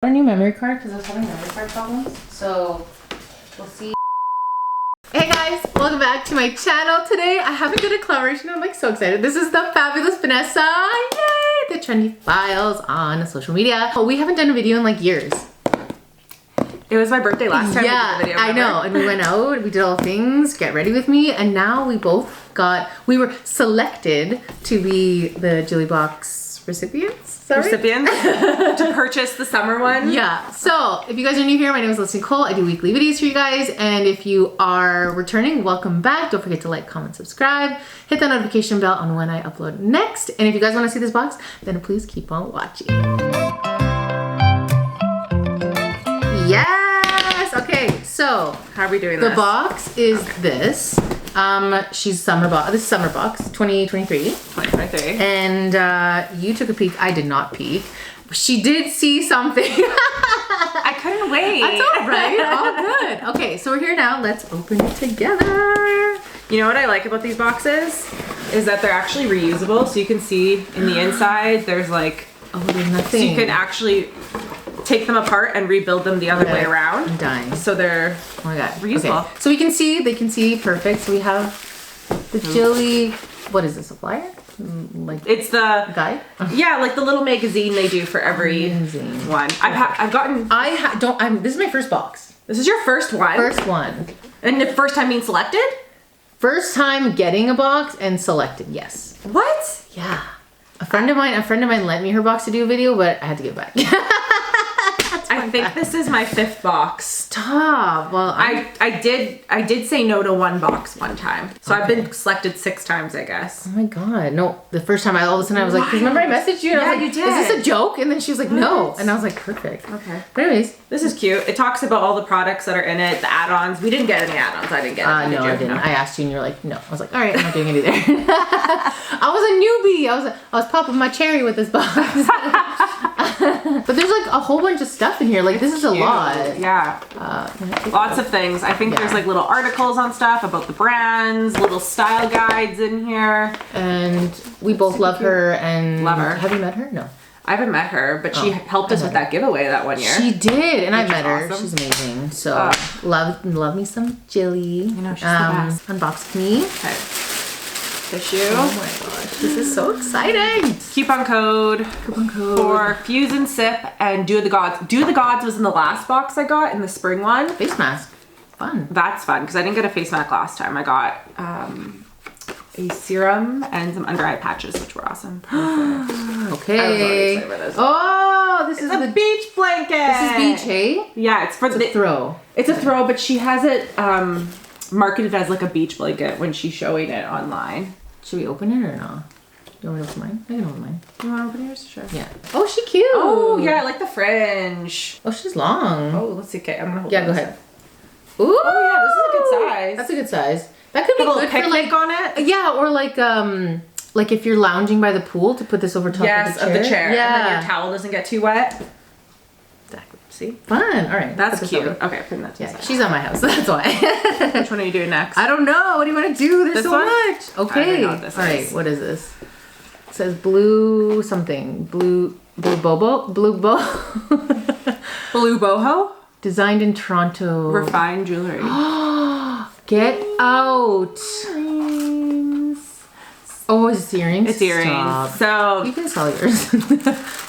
A new memory card because I was having memory card problems. So we'll see. Hey guys, welcome back to my channel. Today I have a good collaboration. I'm like so excited. This is the fabulous Vanessa. Yay! The trendy files on social media. Oh, we haven't done a video in like years. It was my birthday last time. Yeah, we did the video, I know. And we went out, we did all things, get ready with me, and now we both we were selected to be the JILLY box recipients. Recipients to purchase the summer one. Yeah. So if you guys are new here, my name is YALL Nicole. I do weekly videos for you guys, and if you are returning, welcome back. Don't forget to like, comment, subscribe, hit that notification bell on when I upload next. And if you guys want to see this box, then please keep on watching. Yes. Okay. So how are we doing this? The box is this. She's summer box. This is summer box 2023. 2023. And you took a peek. I did not peek. She did see something. I couldn't wait. That's all right. All good. Okay, so we're here now. Let's open it together. You know what I like about these boxes is that they're actually reusable. So you can see in the inside, there's like, oh, there's nothing. So you can actually take them apart and rebuild them the other way around. I'm dying. So they're oh my god, reusable. Okay. So we can see, they can see perfect. So we have the JILLY, what is this, a flyer? Like it's the guide? Yeah, like the little magazine they do for every one. I've gotten. This is my first box. This is your first one? First one. And the first time being selected? First time getting a box and selected, yes. What? Yeah. A friend of mine lent me her box to do a video, but I had to give it back. I think this is my 5th box. Stop. Well, I did say no to one box one time. So okay. I've been selected 6 times, I guess. Oh my god. No, the first time all of a sudden I was like, because remember I messaged you and I was like, you did. Is this a joke? And then she was like, no. And I was like, perfect. Okay. But anyways. This is cute. It talks about all the products that are in it, the add-ons. We didn't get any add-ons. I didn't get it. No, I didn't. I asked you and you're like, no. I was like, all right, I'm not doing it either. I was a newbie. I was popping my cherry with this box. But there's like a whole bunch of stuff in here. Like this is a lot. Yeah. Lots of things. I think there's like little articles on stuff about the brands, little style guides in here. And we both love her and love her. Have you met her? No. I haven't met her, but she helped us with that giveaway that one year. She did, and I met her. Awesome. She's amazing. So love me some JILLY. You know, she's the best. Unbox with me. Okay. Tissue. Oh my gosh, this is so exciting. Coupon code for Fuse and Sip and Do the Gods. Do the Gods was in the last box I got in the spring one. Face mask. Fun. That's fun because I didn't get a face mask last time. I got a serum and some under eye patches, which were awesome. Okay. Oh, this is a beach blanket. This is beach, hey? Yeah, it's for the throw. It's a throw, but she has it marketed as like a beach blanket when she's showing it online. Should we open it or not? You want me to open mine? I can open mine. You want to open yours? Sure. Yeah. Oh, she's cute. Oh, yeah, I like the fringe. Oh, she's long. Oh, let's see. Okay, I'm gonna hold go ahead. Ooh. Oh, yeah, this is a good size. That's a good size. That could be good for like on it. Yeah, or like if you're lounging by the pool to put this over top of the chair. Yeah. And then your towel doesn't get too wet. Exactly. See? Fun. All right. That's cute. Okay, putting that to the side. She's at my house, so that's why. Which one are you doing next? I don't know. What do you want to do? There's so much. Okay. I don't know what this is. All right. What is this? It says blue something. Blue boho. Blue boho? Designed in Toronto. Refined jewelry. Get out. Oh, it's earrings? It's earrings. Stop. So you can sell yours.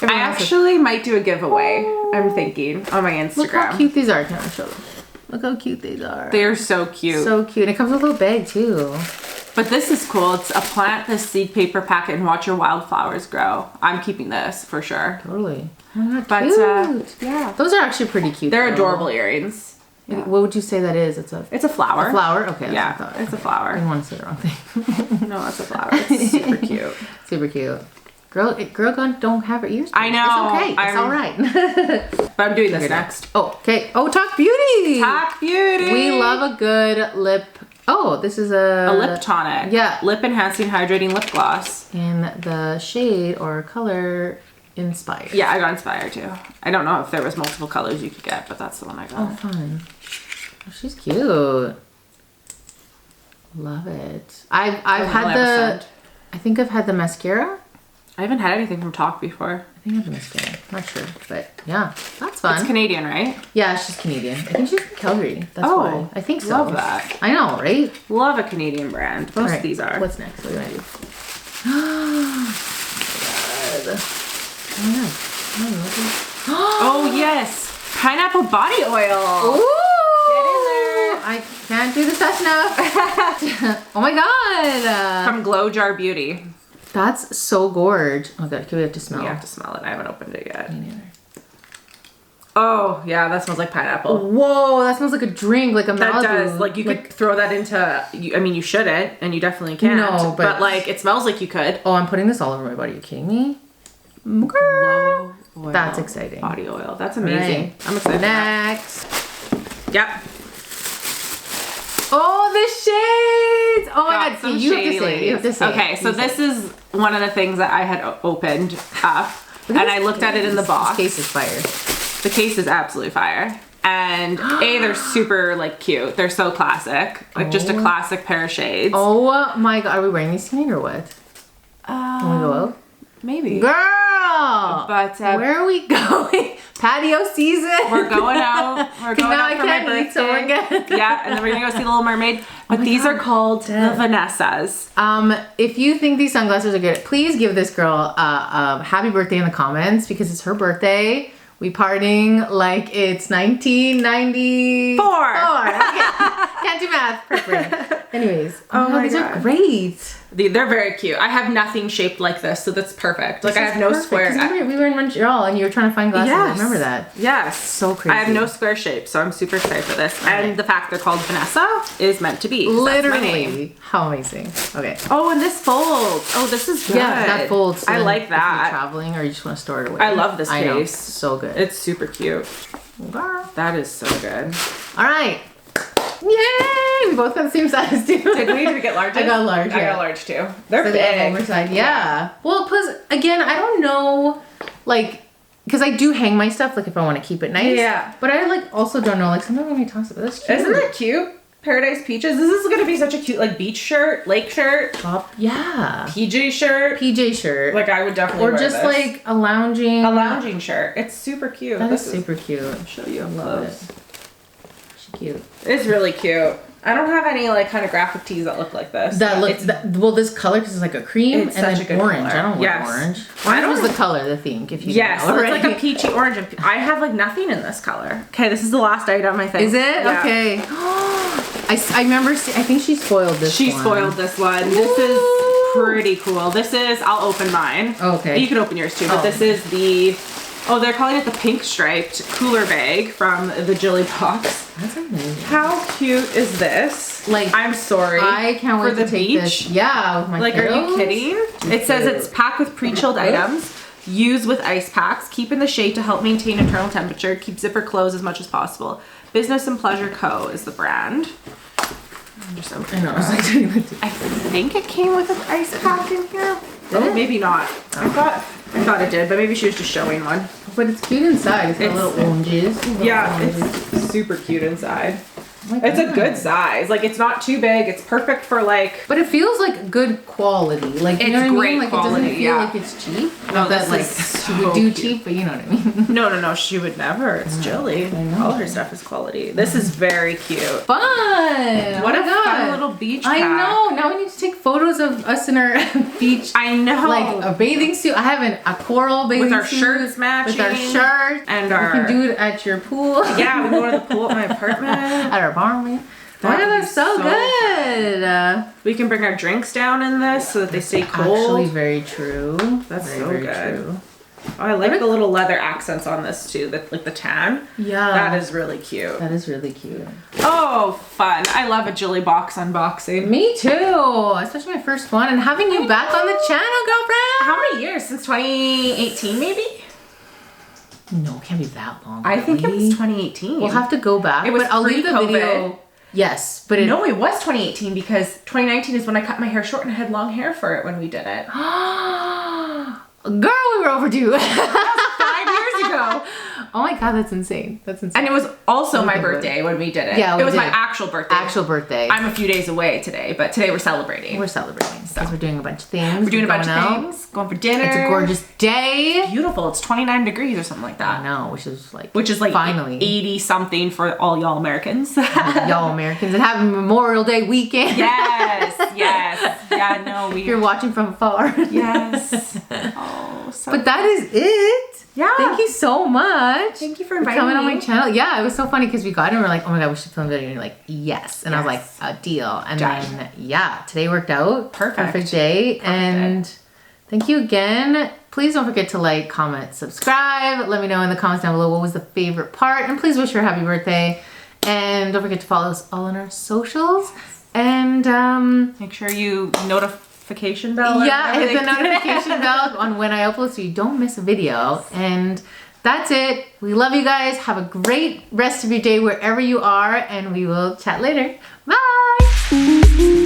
I actually might do a giveaway. I'm thinking on my Instagram. Look how cute these are. Can I show them? Look how cute these are. They're so cute. So cute. And it comes with a little bag too. But this is cool. It's a plant this seed paper packet and watch your wildflowers grow. I'm keeping this for sure. Totally. Oh my god, but cute. yeah. Those are actually pretty cute. They're adorable earrings. Yeah. What would you say that is? It's a flower. A flower? Okay. Yeah, it's a flower. I didn't want to say the wrong thing. No, it's a flower. It's super cute. Super cute. Girl don't have her ears. I know. It's okay. It's all right. But I'm doing this next. Oh, okay. Oh, Talk Beauty. Talk Beauty. We love a good lip. Oh, this is a lip tonic. Yeah. Lip enhancing hydrating lip gloss. In the shade or color Inspired. Yeah, I got Inspired too. I don't know if there was multiple colors you could get, but that's the one I got. Oh, fun. Oh, she's cute. Love it. I've had the. I think I've had the mascara. I haven't had anything from Talk before. I think I've been Michigan. Not sure, but yeah, that's fun. It's Canadian, right? Yeah, she's Canadian. I think she's from Calgary. That's why. I think so. Love that. I know, right? Love a Canadian brand. Most of these are. What's next? What do I do? Oh my god. Oh yes, pineapple body oil. Ooh. Get in there. I can't do this fast enough. Oh my god. From Glow Jar Beauty. That's so gorge. Oh god, can we have to smell? You have to smell it. I haven't opened it yet. Me neither. Oh yeah, that smells like pineapple. Whoa, that smells like a drink, like a Malibu. That does. Like you could throw that into. I mean, you shouldn't, and you definitely can't. No, but like it smells like you could. Oh, I'm putting this all over my body. Are you kidding me? Glow oil. That's exciting. Body oil. That's amazing. Right. I'm excited. Next. Yep. Oh, the shades! Oh my god, see, you have to say. Okay, so this is one of the things that I had opened up, and I looked at it in the box. This case is fire. The case is absolutely fire. And they're super like cute. They're so classic. Like just a classic pair of shades. Oh my god, are we wearing these tonight or what? Can we go out? Maybe. Girl! But where are we going? Patio season? We're going out. We're going out for my birthday. So we're good. Yeah, and then we're gonna go see The Little Mermaid. But these are called the Vanessas. If you think these sunglasses are good, please give this girl a happy birthday in the comments because it's her birthday. We partying like it's 1994. Okay. Can't do math. Perfect. Anyways, oh my god, these are great. They're very cute. I have nothing shaped like this, so that's perfect. Like I have no square. We were in Montreal and you were trying to find glasses. Yes. I remember that. Yes. So crazy. I have no square shape, so I'm super excited for this. And the fact they're called Vanessa is meant to be. Literally. That's my name. How amazing. Okay. Oh, and this folds. Oh, this is good. Yeah, that folds. So I like if that. you're traveling or you just want to store it away. I love this case. I know. So good. It's super cute. That is so good. All right. Yay! We both got the same size too. Did we get large? I got large. I got large too. They're so big. Oversized. Yeah. Well, plus again, I don't know, like, because I do hang my stuff, like if I want to keep it nice. Yeah. But I like also don't know, like sometimes when we toss it, that's cute. Isn't that cute? Paradise Peaches. This is gonna be such a cute like beach shirt, lake shirt, top. Yeah. PJ shirt. PJ shirt. Like I would definitely. Or wear just this. like a lounging shirt. It's super cute. That is super cute. I'll show you up close. She's cute. It's really cute. I don't have any like kind of graphic tees that look like this. Well, this color because it's like a cream and then orange. Color. I don't like orange. Orange was the color, the theme. If you yes, know, it's like a peachy orange. I have like nothing in this color. Okay, this is the last item I think. Is it? Yeah. Okay. I remember. I think she spoiled this. She spoiled this one. This is pretty cool. This is. I'll open mine. Okay. You can open yours too. But this is the. Oh, they're calling it the pink striped cooler bag from the JILLY box. That's amazing. How cute is this? Like, I'm sorry. I can't wait to take this. Yeah, with my like, kiddos. are you kidding? It says it's packed with pre-chilled items. Use with ice packs. Keep in the shade to help maintain internal temperature. Keep zipper closed as much as possible. Business and Pleasure Co. is the brand. I'm just opening it. I think it came with an ice pack in here. Oh, maybe not. I thought it did, but maybe she was just showing one. But it's cute inside. It's got little oranges. It's super cute inside. It's a good size. Like it's not too big. It's perfect for like. But it feels like good quality. Like you know what I mean? Like quality, it doesn't feel like it's cheap. No, that like so she would do cute. cheap, but you know what I mean. No, she would never. It's JILLY. All her stuff is quality. This is very cute. Fun. What a fun little beach pack. I know. Now we need to take photos of us in our beach. I know. Like a bathing suit. I have a coral bathing suit. With our shirts matching. With our shirt. And we can do it at your pool. Yeah, we go to the pool at my apartment. At our apartment. Oh my god, that's so good. We can bring our drinks down in this so that they stay cold. Actually, very true. That's very good. True. Oh, I like the little leather accents on this too, like the tan. Yeah. That is really cute. That is really cute. Oh, fun. I love a JILLY box unboxing. Me too. Especially my first one. And having you back on the channel, girlfriend. How many years? Since 2018 maybe? No, it can't be that long. I think it was 2018. We'll have to go back. It was I'll leave the pre-COVID. video. Yes, but no, it was 2018 because 2019 is when I cut my hair short and I had long hair for it when we did it. Girl, we were overdue. That was 5 years ago. Oh my God, that's insane. That's insane. And it was also my Okay, birthday when we did it. Yeah, it was my did. actual birthday. Actual birthday. I'm a few days away today, but today we're celebrating. We're celebrating because we're doing a bunch of things. We're doing a bunch of out. things. Going for dinner. It's a gorgeous day. Beautiful. It's 29 degrees or something like that. I know, which is like finally 80 something for all y'all Americans. Y'all Americans and happy Memorial Day weekend. Yes. Yeah, no, You're watching from afar. Yes. Oh, so But that is it. Yeah. Thank you so much. Thank you for inviting coming me. on my channel. Yeah, it was so funny because we got in and we're like, oh my God, we should film a video. And you're like, yes. And I was like, a deal. And then, yeah, today worked out. Perfect day. And thank you again. Please don't forget to like, comment, subscribe. Let me know in the comments down below what was the favorite part. And please wish her a happy birthday. And don't forget to follow us all on our socials. And make sure you notification bell. Yeah, hit the notification bell on when I upload so you don't miss a video. And that's it. We love you guys. Have a great rest of your day wherever you are. And we will chat later. Bye.